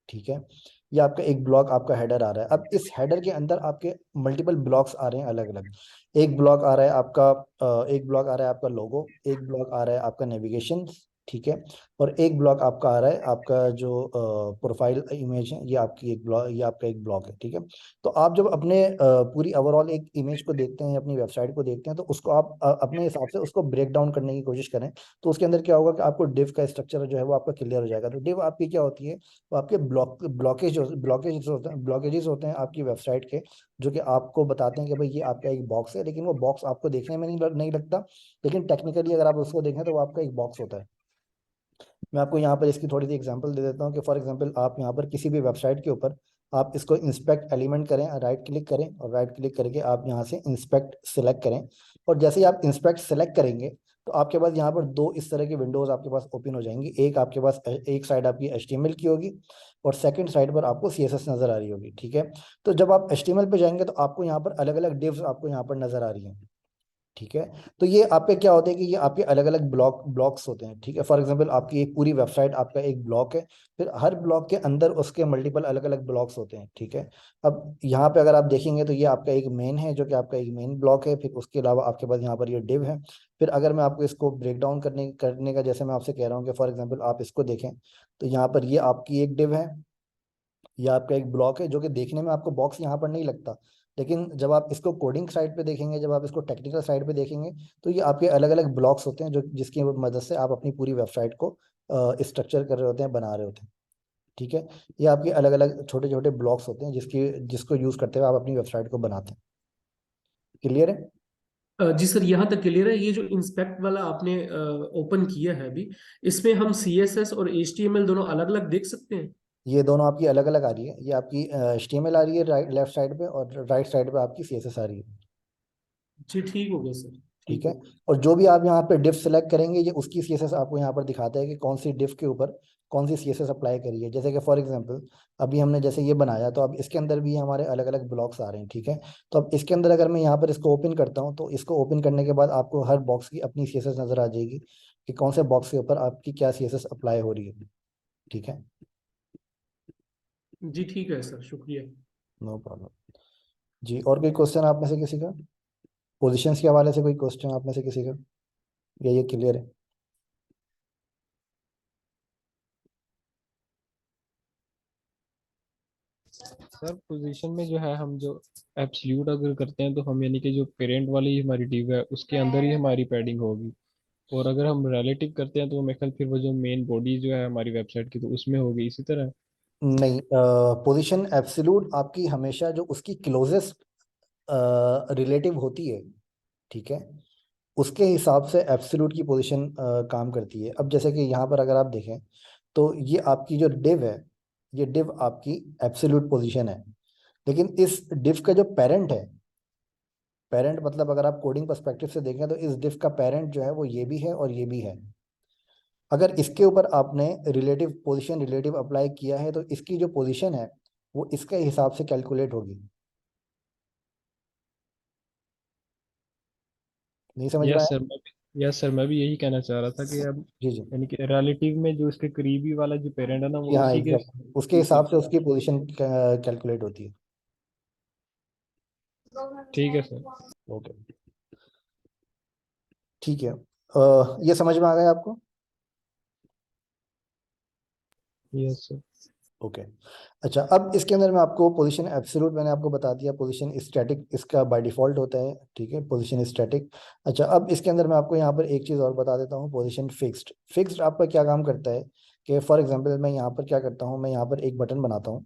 [SPEAKER 1] ठीक है। ये आपका एक ब्लॉक आपका हेडर आ रहा है। अब इस हेडर के अंदर आपके मल्टीपल ब्लॉक्स आ रहे हैं अलग अलग। एक ब्लॉक आ रहा है आपका लोगो, एक ब्लॉक आ रहा है आपका नेविगेशन। ठीक है। और एक ब्लॉक आपका आ रहा है, आपका जो प्रोफाइल इमेज है, ये आपकी एक ब्लॉक, ये आपका एक ब्लॉक है, ठीक है। तो आप जब अपने पूरी ओवरऑल एक इमेज को देखते हैं, अपनी वेबसाइट को देखते हैं, तो उसको आप अपने हिसाब से उसको ब्रेक डाउन करने की कोशिश करें। तो उसके अंदर क्या होगा कि आपको डिव का स्ट्रक्चर जो है वो आपका क्लियर हो जाएगा। तो डिव आपकी क्या होती है, वो आपके ब्लॉकेजेस होते हैं आपकी वेबसाइट के, जो कि आपको बताते हैं कि भाई ये आपका एक बॉक्स है, लेकिन वो बॉक्स आपको देखने में नहीं लगता, लेकिन टेक्निकली अगर आप उसको देखें तो वो आपका एक बॉक्स होता है। मैं आपको यहाँ पर इसकी थोड़ी सी एग्जांपल दे देता हूँ कि फॉर एग्जांपल आप यहाँ पर किसी भी वेबसाइट के ऊपर आप इसको इंस्पेक्ट एलिमेंट करें, राइट क्लिक करें, और राइट क्लिक करके आप यहाँ से इंस्पेक्ट सेलेक्ट करें। और जैसे ही आप इंस्पेक्ट सेलेक्ट करेंगे तो आपके पास यहाँ पर दो इस तरह की विंडोज आपके पास ओपन हो जाएंगी। एक आपके पास एक साइड आपकी HTML की होगी, और सेकंड साइड पर आपको CSS नजर आ रही होगी, ठीक है। तो जब आप HTML पे जाएंगे तो आपको यहाँ पर अलग अलग डिव्स आपको यहाँ पर नजर आ रही हैं, ठीक है। तो ये आपके क्या होते हैं कि ये आपके अलग अलग ब्लॉक्स होते हैं, ठीक है। फॉर एग्जांपल आपकी एक पूरी वेबसाइट आपका एक ब्लॉक है, फिर हर ब्लॉक के अंदर उसके मल्टीपल अलग अलग ब्लॉक्स होते हैं, ठीक है। अब यहाँ पे अगर आप देखेंगे तो ये आपका एक मेन है, जो कि आपका एक मेन ब्लॉक है। फिर उसके अलावा आपके पास यहाँ पर ये डिव है। फिर अगर मैं आपको इसको ब्रेक डाउन करने का, जैसे मैं आपसे कह रहा हूँ कि फॉर एग्जाम्पल आप इसको देखें, तो यहाँ पर ये आपकी एक डिव है, ये आपका एक ब्लॉक है, जो कि देखने में आपको बॉक्स यहाँ पर नहीं लगता, लेकिन जब आप इसको कोडिंग साइड पे देखेंगे, जब आप इसको टेक्निकल साइड पे देखेंगे, तो ये आपके अलग अलग ब्लॉक्स होते हैं, जो जिसकी मदद से आप अपनी पूरी वेबसाइट को स्ट्रक्चर कर रहे होते हैं, बना रहे होते हैं, ठीक है। ये आपके अलग अलग छोटे छोटे ब्लॉक्स होते हैं जिसको यूज करते हुए आप अपनी वेबसाइट को बनाते हैं। क्लियर है?
[SPEAKER 2] जी सर, यहाँ तक क्लियर है। ये जो इंस्पेक्ट वाला आपने ओपन किया है अभी, इसमें हम CSS और HTML दोनों अलग अलग देख सकते हैं?
[SPEAKER 1] ये दोनों आपकी अलग अलग आ रही है, ये आपकी HTML आ रही है राइट लेफ्ट साइड पे, और राइट साइड पे आपकी CSS आ रही है,
[SPEAKER 2] जी ठीक हो गया सर,
[SPEAKER 1] ठीक
[SPEAKER 2] ठीक
[SPEAKER 1] है।
[SPEAKER 2] हो गया।
[SPEAKER 1] और जो भी आप यहाँ पे डिफ सेलेक्ट करेंगे, ये उसकी CSS आपको यहाँ पर दिखाता है कि कौन सी डिफ के ऊपर कौन सी CSS अप्लाई करी है। जैसे कि फॉर एग्जांपल अभी हमने जैसे ये बनाया, तो अब इसके अंदर भी हमारे अलग अलग ब्लॉक्स आ रहे हैं, ठीक है। तो अब इसके अंदर अगर मैं यहाँ पर इसको ओपन करता हूँ, तो इसको ओपन करने के बाद आपको हर बॉक्स की अपनी CSS नजर आ जाएगी कि कौन से बॉक्स के ऊपर आपकी क्या CSS अप्लाई हो रही है, ठीक है।
[SPEAKER 2] जी ठीक है सर, शुक्रिया।
[SPEAKER 1] No problem. जी, और कोई क्वेश्चन आप में से किसी का, पोजिशंस के हवाले से कोई क्वेश्चन आप में से किसी का, या ये क्लियर है?
[SPEAKER 3] सर पोजीशन में जो है, हम जो एब्सल्यूट अगर करते हैं तो हम यानी कि जो पेरेंट वाली हमारी डिव है उसके अंदर ही हमारी पैडिंग होगी। और अगर हम रिलेटिव करते हैं तो मेरे ख्याल फिर वो जो मेन बॉडी जो है हमारी वेबसाइट की तो उसमें होगी इसी तरह।
[SPEAKER 1] नहीं, पोजीशन एब्सोल्यूट आपकी हमेशा जो उसकी क्लोजेस्ट रिलेटिव होती है, ठीक है, उसके हिसाब से एब्सोल्यूट की पोजीशन काम करती है। अब जैसे कि यहाँ पर अगर आप देखें, तो ये आपकी जो डिव है, ये डिव आपकी एब्सोल्यूट पोजीशन है। लेकिन इस डिव का जो पेरेंट है, पेरेंट मतलब अगर आप कोडिंग पर्सपेक्टिव से देखें, तो इस डिव का पेरेंट जो है वो ये भी है और ये भी है। अगर इसके ऊपर आपने रिलेटिव अप्लाई किया है, तो इसकी जो पोजीशन है वो इसके हिसाब से कैलकुलेट होगी। नहीं समझ में
[SPEAKER 3] यस
[SPEAKER 1] आया?
[SPEAKER 3] सर, मैं भी यही कहना चाह रहा था कि अब
[SPEAKER 1] जी जी।
[SPEAKER 3] यानी कि रिलेटिव में जो इसके करीबी वाला जो पेरेंट है ना
[SPEAKER 1] जी
[SPEAKER 3] वो
[SPEAKER 1] हाँ,
[SPEAKER 3] उसी के
[SPEAKER 1] एग्जैक्ट उसके हिसाब से उसकी पोजीशन कैलकुलेट होती है।
[SPEAKER 3] ठीक है सर।
[SPEAKER 1] ओके, ठीक है। ये समझ में आ गया आपको?
[SPEAKER 3] Yes sir.
[SPEAKER 1] ओके। अच्छा, अब इसके अंदर मैं आपको पोजीशन एब्सोल्यूट मैंने आपको बता दिया, पोजीशन स्टैटिक इसका बाय डिफॉल्ट होता है, ठीक है, पोजीशन स्टैटिक। अच्छा, अब इसके अंदर मैं आपको यहाँ पर एक चीज़ और बता देता हूँ, पोजीशन फिक्स्ड। फिक्स्ड आपका क्या काम करता है कि फॉर एग्जांपल मैं यहाँ पर क्या करता हूँ, मैं यहाँ पर एक बटन बनाता हूँ।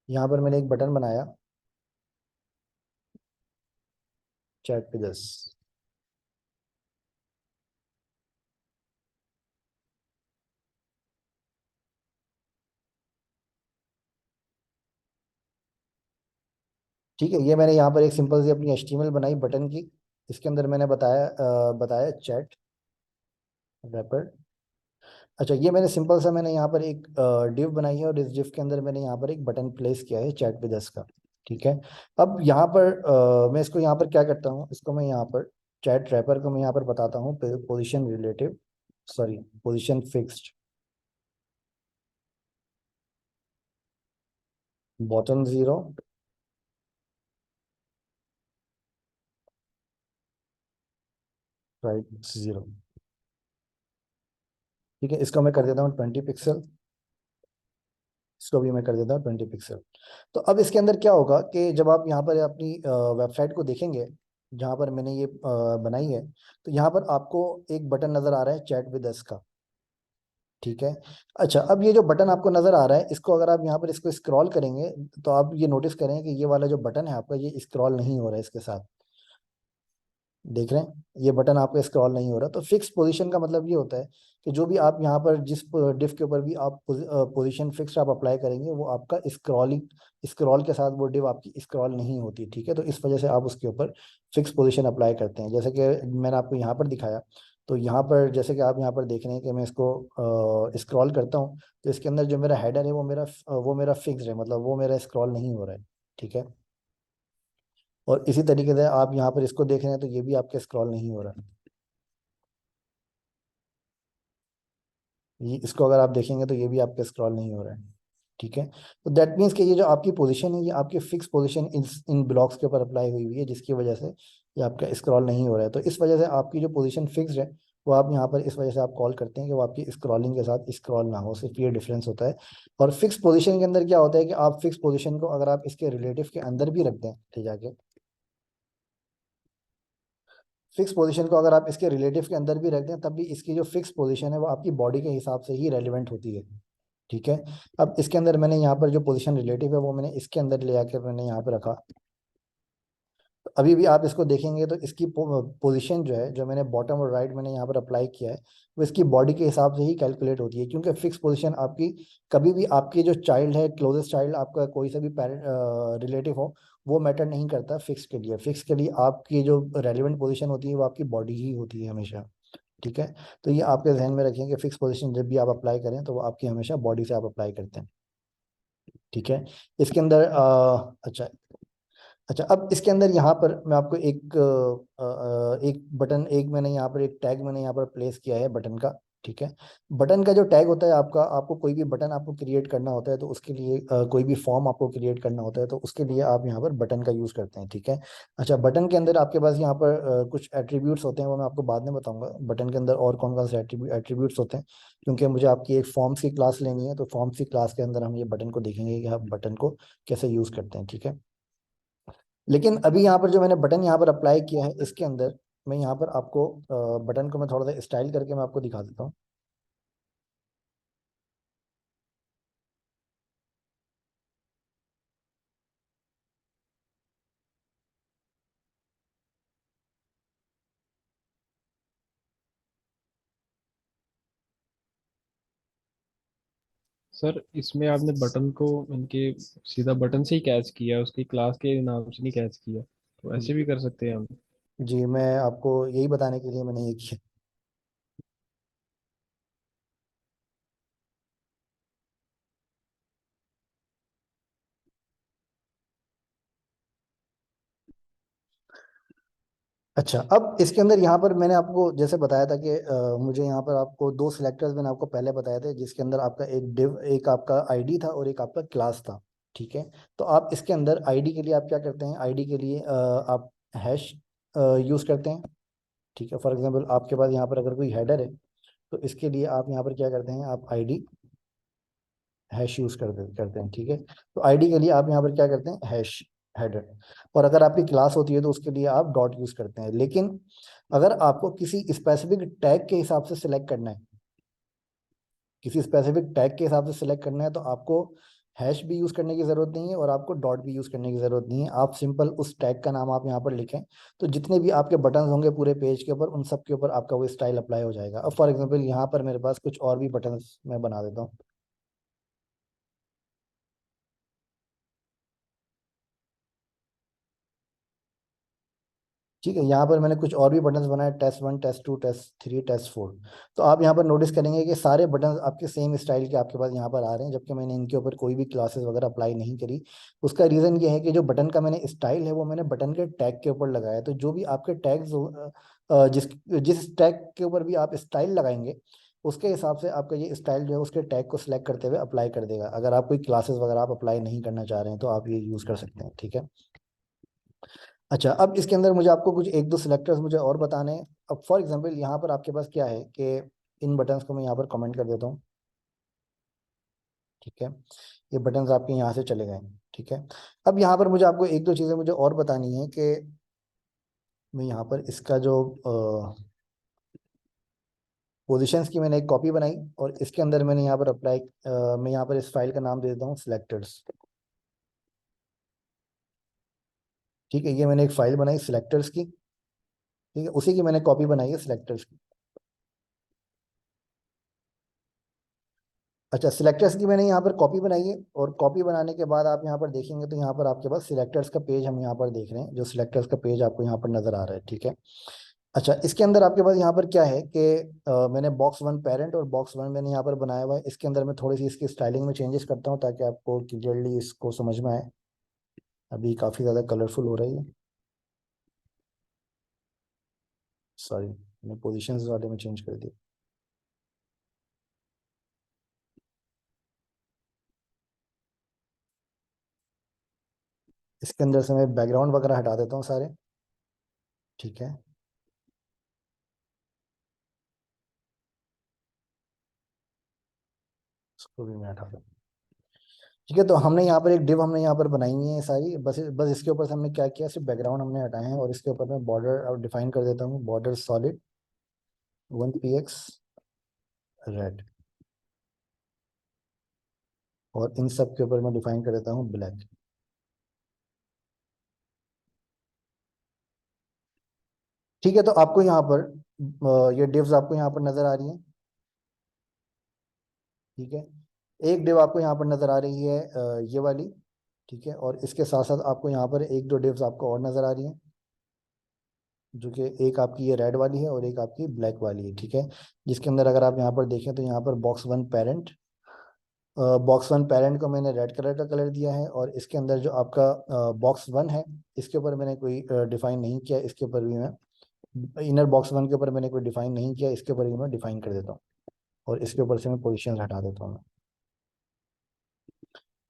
[SPEAKER 1] यहाँ पर मैंने एक बटन बनाया, चैट पे 10, ठीक है। ये मैंने यहाँ पर एक सिंपल सी अपनी HTML बनाई बटन की। इसके अंदर मैंने बताया चैट रैपर। अच्छा, ये मैंने सिंपल सा मैंने यहाँ पर एक डिव बनाई है, और इस डिव के अंदर मैंने यहाँ पर एक बटन प्लेस किया है चैट पे 10 का, ठीक है। अब यहाँ पर मैं इसको यहाँ पर क्या करता हूँ, इसको मैं यहाँ पर चैट रैपर को मैं यहाँ पर बताता हूँ position relative, sorry, position fixed, bottom 0, right 0। ठीक है, इसको मैं कर देता हूँ 20 पिक्सल, इसको भी मैं कर देता हूँ 20 पिक्सल। तो अब इसके अंदर क्या होगा कि जब आप यहाँ पर अपनी वेबसाइट को देखेंगे जहाँ पर मैंने ये बनाई है, तो यहाँ पर आपको एक बटन नजर आ रहा है चैट विद अस का। ठीक है। अच्छा, अब ये जो बटन आपको नजर आ रहा है, इसको अगर आप यहाँ पर इसको स्क्रॉल करेंगे तो आप ये नोटिस करें कि ये वाला जो बटन है आपका, ये स्क्रॉल नहीं हो रहा है इसके साथ। देख रहे हैं, ये बटन आपका स्क्रॉल नहीं हो रहा। तो फिक्स पोजीशन का मतलब ये होता है कि जो भी आप यहाँ पर जिस डिफ के ऊपर भी आप पोजीशन फिक्स आप अप्लाई करेंगे, वो आपका स्क्रॉलिंग, स्क्रॉल के साथ वो डिव आपकी स्क्रॉल नहीं होती। ठीक है, तो इस वजह से आप उसके ऊपर फिक्स पोजीशन अप्लाई करते हैं। जैसे कि मैंने आपको यहाँ पर दिखाया, तो यहाँ पर जैसे कि आप यहाँ पर देख रहे हैं कि मैं इसको स्क्रॉल करता हूँ, तो इसके अंदर जो मेरा हेडर है वो मेरा फिक्स है, मतलब वो मेरा स्क्रॉल नहीं हो रहा है। ठीक है, और इसी तरीके से आप यहाँ पर इसको देख रहे हैं तो ये भी आपके स्क्रॉल नहीं हो रहा है। ये इसको अगर आप देखेंगे तो ये भी आपके स्क्रॉल नहीं हो रहा है। ठीक है, तो दैट मीन्स कि ये जो आपकी पोजीशन है, ये आपकी फिक्स पोजीशन इन ब्लॉक्स के ऊपर अप्लाई हुई हुई है, जिसकी वजह से ये आपका स्क्रॉल नहीं हो रहा है। तो इस वजह से आपकी जो पोजीशन फिक्स्ड है, वो आप यहाँ पर इस वजह से आप कॉल करते हैं कि वो आपकी स्क्रॉलिंग के साथ स्क्रॉल ना हो, सिर्फ ये डिफरेंस होता है। और फिक्स पोजीशन के अंदर क्या होता है कि आप फिक्स पोजीशन को अगर आप इसके रिलेटिव के अंदर भी रख दें, ठीक जाके फिक्स पोजीशन को अगर आप इसके रिलेटिव के अंदर भी रख दें, तब भी इसकी जो फिक्स पोजीशन है वो आपकी बॉडी के हिसाब से ही रेलिवेंट होती है। ठीक है, अब इसके अंदर मैंने यहाँ पर जो पोजीशन रिलेटिव है वो मैंने इसके अंदर ले आकर मैंने यहाँ पर रखा। तो अभी भी आप इसको देखेंगे तो इसकी पोजीशन जो है, जो मैंने बॉटम और राइट मैंने यहाँ पर अप्लाई किया है, वो इसकी बॉडी के हिसाब से ही कैलकुलेट होती है। क्योंकि फिक्स पोजीशन आपकी कभी भी आपकी जो चाइल्ड है, क्लोजेस्ट चाइल्ड आपका कोई सा भी पेरेंट रिलेटिव हो, वो मैटर नहीं करता फिक्स के लिए। फिक्स के लिए आपकी जो रेलिवेंट पोजीशन होती है वो आपकी बॉडी ही होती है हमेशा। ठीक है, तो ये आपके जहन में रखेंगे, फिक्स पोजीशन जब भी आप अप्लाई करें तो वो आपकी हमेशा बॉडी से आप अप्लाई करते हैं। ठीक है, इसके अंदर अच्छा, अच्छा, अब इसके अंदर यहाँ पर मैं आपको एक बटन, एक मैंने यहाँ पर एक टैग मैंने यहाँ पर प्लेस किया है बटन का। ठीक है, बटन का जो टैग होता है आपका, आपको कोई भी बटन आपको क्रिएट करना होता है तो उसके लिए कोई भी फॉर्म आपको क्रिएट करना होता है तो उसके लिए आप यहाँ पर बटन का यूज़ करते हैं। ठीक है, अच्छा, बटन के अंदर आपके पास यहाँ पर कुछ एट्रीब्यूट्स होते हैं, वो मैं आपको बाद में बताऊंगा बटन के अंदर और कौन कौन से एट्रीब्यूट्स होते हैं, क्योंकि मुझे आपकी एक फॉर्म्स की क्लास लेनी है। तो फॉर्म्स की क्लास के अंदर हम ये बटन को देखेंगे कि आप बटन को कैसे यूज़ करते हैं। ठीक है, लेकिन अभी यहाँ पर जो मैंने बटन यहाँ पर अप्लाई किया है, इसके अंदर मैं यहाँ पर आपको बटन को मैं थोड़ा सा स्टाइल करके मैं आपको दिखा देता हूँ।
[SPEAKER 3] सर इसमें आपने बटन को इनके सीधा बटन से ही कैच किया, उसकी क्लास के नाम से नहीं कैच किया, तो ऐसे
[SPEAKER 1] जी,
[SPEAKER 3] भी कर सकते हैं हम।
[SPEAKER 1] जी, मैं आपको यही बताने के लिए मैंने ये किया। अच्छा, अब इसके अंदर यहाँ पर मैंने आपको जैसे बताया था कि मुझे यहाँ पर आपको दो सिलेक्टर्स मैंने आपको पहले बताए थे, जिसके अंदर आपका एक डिव, एक आपका आईडी था और एक आपका क्लास था। ठीक है, तो आप इसके अंदर आईडी के लिए आप क्या करते हैं, आईडी के लिए आप हैश यूज़ करते हैं। ठीक है, फॉर एग्जांपल आपके पास यहाँ पर अगर कोई हेडर है, तो इसके लिए आप यहाँ पर क्या करते हैं, आप आईडी हैश यूज करते हैं। ठीक है, तो आईडी के लिए आप यहाँ पर क्या करते हैं, हैश हेडर। और अगर आपकी क्लास होती है तो उसके लिए आप डॉट यूज करते हैं। लेकिन अगर आपको किसी स्पेसिफिक टैग के हिसाब से सिलेक्ट करना है, किसी स्पेसिफिक टैग के हिसाब से सिलेक्ट करना है, तो आपको हैश भी यूज करने की जरूरत नहीं है और आपको डॉट भी यूज करने की जरूरत नहीं है। आप सिंपल उस टैग का नाम आप यहाँ पर लिखें, तो जितने भी आपके बटन होंगे पूरे पेज के ऊपर, उन सब के ऊपर आपका वो स्टाइल अप्लाई हो जाएगा। अब फॉर एग्जाम्पल यहाँ पर मेरे पास कुछ और भी बटन मैं बना देता हूँ। ठीक है, यहाँ पर मैंने कुछ और भी बटन्स बनाए, टेस्ट 1, टेस्ट 2, टेस्ट 3, टेस्ट 4। तो आप यहाँ पर नोटिस करेंगे कि सारे बटन्स आपके सेम स्टाइल के आपके पास यहाँ पर आ रहे हैं, जबकि मैंने इनके ऊपर कोई भी क्लासेस वगैरह अप्लाई नहीं करी। उसका रीज़न ये है कि जो बटन का मैंने स्टाइल है वो मैंने बटन के टैग के ऊपर लगाया है। तो जो भी आपके टैग्स जिस जिस टैग के ऊपर भी आप स्टाइल लगाएंगे, उसके हिसाब से आपका ये स्टाइल जो है उसके टैग को सिलेक्ट करते हुए अप्लाई कर देगा। अगर आप कोई क्लासेस वगैरह आप अप्लाई नहीं करना चाह रहे हैं तो आप ये यूज़ कर सकते हैं। ठीक है, अच्छा, अब इसके अंदर मुझे आपको कुछ एक दो सिलेक्टर्स मुझे और बताने हैं। अब फॉर एग्जांपल यहाँ पर आपके पास क्या है कि इन बटन्स को मैं यहाँ पर कमेंट कर देता हूँ, ठीक है। ये बटन्स आपके यहाँ से चले गए, ठीक है। अब यहाँ पर मुझे आपको एक दो चीज़ें मुझे और बतानी है कि मैं यहाँ पर इसका जो पोजीशंस की मैंने एक कॉपी बनाई और इसके अंदर मैंने यहाँ पर अप्लाई मैं यहाँ पर इस फाइल का नाम दे देता हूँ सिलेक्टर्स, ठीक है। ये मैंने एक फाइल बनाई सिलेक्टर्स की, ठीक है, उसी की मैंने कॉपी बनाई है सिलेक्टर्स की। अच्छा, सिलेक्टर्स की मैंने यहाँ पर कॉपी बनाई है और कॉपी बनाने के बाद आप यहाँ पर देखेंगे तो यहाँ पर आपके पास सिलेक्टर्स का पेज हम यहाँ पर देख रहे हैं, जो सिलेक्टर्स का पेज आपको यहाँ पर नजर आ रहा है, ठीक है। अच्छा, इसके अंदर आपके पास यहाँ पर क्या है कि मैंने बॉक्स वन पेरेंट और बॉक्स वन मैंने यहाँ पर बनाया हुआ है। इसके अंदर मैं थोड़ी सी इसकी स्टाइलिंग में चेंजेस करता हूँ ताकि आपको क्लियरली इसको समझ में आए। अभी काफ़ी ज़्यादा कलरफुल हो रही है, सॉरी मैंने पोजिशन वाले में चेंज कर दिया। इसके अंदर से मैं बैकग्राउंड वगैरह हटा देता हूँ सारे, ठीक है। इसको भी मैं हटा दूँ, ठीक है। तो हमने यहाँ पर एक डिव हमने यहाँ पर बनाई हुई है सारी, बस बस इसके ऊपर से हमने क्या किया, सिर्फ बैकग्राउंड हमने हटाए हैं और इसके ऊपर मैं बॉर्डर और डिफाइन कर देता हूँ, बॉर्डर सॉलिड 1px रेड, और इन सब के ऊपर मैं डिफाइन कर देता हूँ ब्लैक। ठीक है, तो आपको यहाँ पर ये डिव्स आपको यहाँ पर नजर आ रही हैं, ठीक है। एक डिव आपको यहाँ पर नजर आ रही है ये वाली, ठीक है, और इसके साथ साथ आपको यहाँ पर एक दो डिव्स आपको और नजर आ रही हैं, जो कि एक आपकी ये रेड वाली है और एक आपकी ब्लैक वाली है, ठीक है। जिसके अंदर अगर आप यहाँ पर देखें तो यहाँ पर बॉक्स वन पेरेंट को मैंने रेड कलर का कलर दिया है और इसके अंदर जो आपका बॉक्स वन है इसके ऊपर मैंने कोई डिफाइन नहीं किया, इसके ऊपर भी मैं इनर बॉक्स वन के ऊपर मैंने कोई डिफाइन नहीं किया, इसके ऊपर भी मैं डिफाइन कर देता हूँ और इसके ऊपर से मैं पोजीशन हटा देता हूँ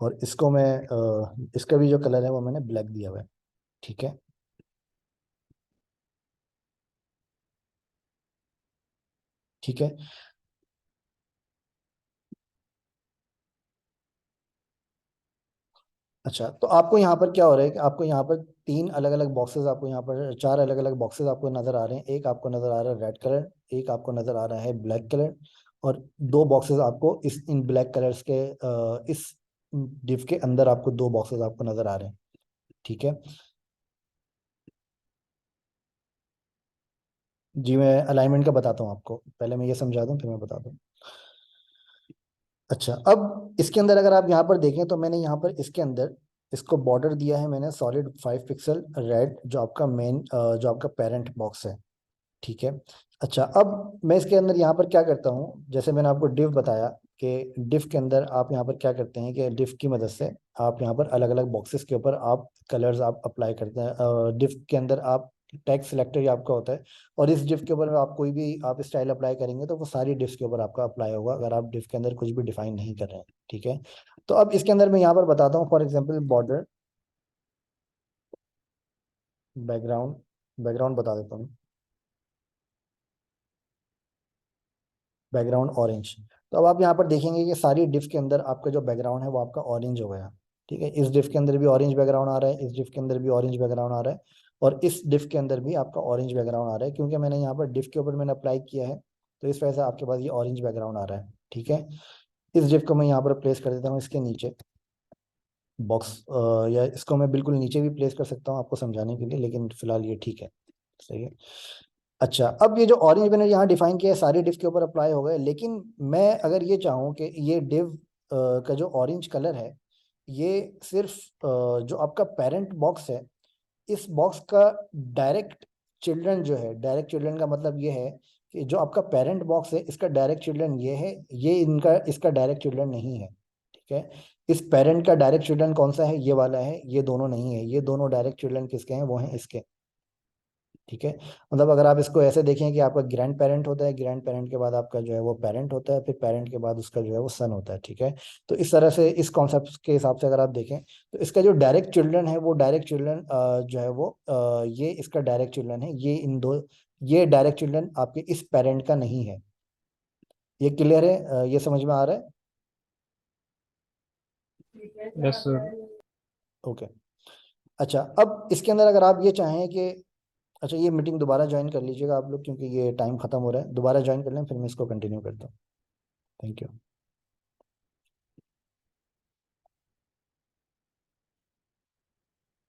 [SPEAKER 1] और इसको मैं इसका भी जो कलर है वो मैंने ब्लैक दिया हुआ है, ठीक है। ठीक है, अच्छा, तो आपको यहाँ पर क्या हो रहा है कि आपको यहाँ पर तीन अलग अलग बॉक्सेस, आपको यहाँ पर चार अलग अलग बॉक्सेस आपको नजर आ रहे हैं। एक आपको नजर आ रहा है रेड कलर, एक आपको नजर आ रहा है ब्लैक कलर, और दो बॉक्सेस आपको इस इन ब्लैक कलर्स के इस डिव के अंदर आपको दो बॉक्सेस आपको नजर आ रहे हैं, ठीक है। जी, मैं अलाइनमेंट का बताता हूँ आपको, पहले मैं ये समझा दूँ फिर मैं बता दूँ। अच्छा, अब इसके अंदर अगर आप यहाँ पर देखें तो मैंने यहाँ पर इसके अंदर इसको बॉर्डर दिया है मैंने सॉलिड 5 पिक्सल रेड, जो आपका मेन जो आपका पेरेंट बॉक्स है, ठीक है। अच्छा, अब मैं इसके अंदर यहाँ पर क्या करता हूँ, जैसे मैंने आपको डिव बताया कि डिव के अंदर आप यहाँ पर क्या करते हैं कि डिव की मदद से आप यहाँ पर अलग अलग बॉक्सेस के ऊपर आप कलर्स आप अप्लाई करते हैं। डिव के अंदर आप टैग सिलेक्टर ही आपका होता है और इस डिव के ऊपर आप कोई भी आप स्टाइल अप्लाई करेंगे तो वो सारी डिव्स के ऊपर आपका अप्लाई होगा अगर आप डिव के अंदर कुछ भी डिफाइन नहीं कर रहे हैं, ठीक है। तो अब इसके अंदर मैं यहाँ पर बताता हूँ, for example border background background बता देता हूँ, बैकग्राउंड ऑरेंज। तो अब आप यहाँ पर देखेंगे कि सारी डिफ के अंदर आपका जो बैकग्राउंड है वो आपका ऑरेंज हो गया, ठीक है। इस डिफ के अंदर भी ऑरेंज बैकग्राउंड आ रहा है, इस डिफ के अंदर भी ऑरेंज बैकग्राउंड आ रहा है और इस डिफ के अंदर भी आपका ऑरेंज बैकग्राउंड आ रहा है, क्योंकि मैंने यहाँ पर डिफ के ऊपर मैंने अप्लाई किया है तो इस वजह से आपके पास ये ऑरेंज बैकग्राउंड आ रहा है, ठीक है। इस डिफ को मैं यहाँ पर प्लेस कर देता हूँ इसके नीचे बॉक्स, या इसको मैं बिल्कुल नीचे भी प्लेस कर सकता हूँ आपको समझाने के लिए, लेकिन फिलहाल ये ठीक है, सही है। अच्छा, अब ये जो ऑरेंज मैंने यहाँ डिफाइन किया है सारे डिव के ऊपर अप्लाई हो गए, लेकिन मैं अगर ये चाहूँ कि ये डिव का जो ऑरेंज कलर है ये सिर्फ जो आपका पेरेंट बॉक्स है इस बॉक्स का डायरेक्ट चिल्ड्रन जो है, डायरेक्ट चिल्ड्रन का मतलब ये है कि जो आपका पेरेंट बॉक्स है इसका डायरेक्ट चिल्ड्रन ये है, ये इनका इसका डायरेक्ट चिल्ड्रन नहीं है, ठीक है। इस पेरेंट का डायरेक्ट चिल्ड्रन कौन सा है, ये वाला है, ये दोनों नहीं है, ये दोनों डायरेक्ट चिल्ड्रन किसके हैं, वो हैं इसके, ठीक है। मतलब अगर आप इसको ऐसे देखें कि आपका ग्रैंड पेरेंट होता है, ग्रैंड पेरेंट के बाद आपका जो है वो पेरेंट होता है, फिर पेरेंट के बाद उसका जो है वो सन होता है, ठीक है। तो इस तरह से इस कॉन्सेप्ट के हिसाब से अगर आप देखें तो इसका जो डायरेक्ट चिल्ड्रन है वो डायरेक्ट चिल्ड्रन जो है वो ये इसका डायरेक्ट चिल्ड्रन है, ये इन दो ये डायरेक्ट चिल्ड्रन आपके इस पेरेंट का नहीं है। ये क्लियर है? ये समझ में आ रहा है?
[SPEAKER 3] Yes sir.
[SPEAKER 1] ओके। अच्छा, अब इसके अंदर अगर आप ये चाहें कि, अच्छा ये मीटिंग दोबारा ज्वाइन कर लीजिएगा आप लोग, क्योंकि ये टाइम खत्म हो रहा है, दोबारा ज्वाइन कर लें, फिर मैं इसको कंटिन्यू करता हूँ। Thank you.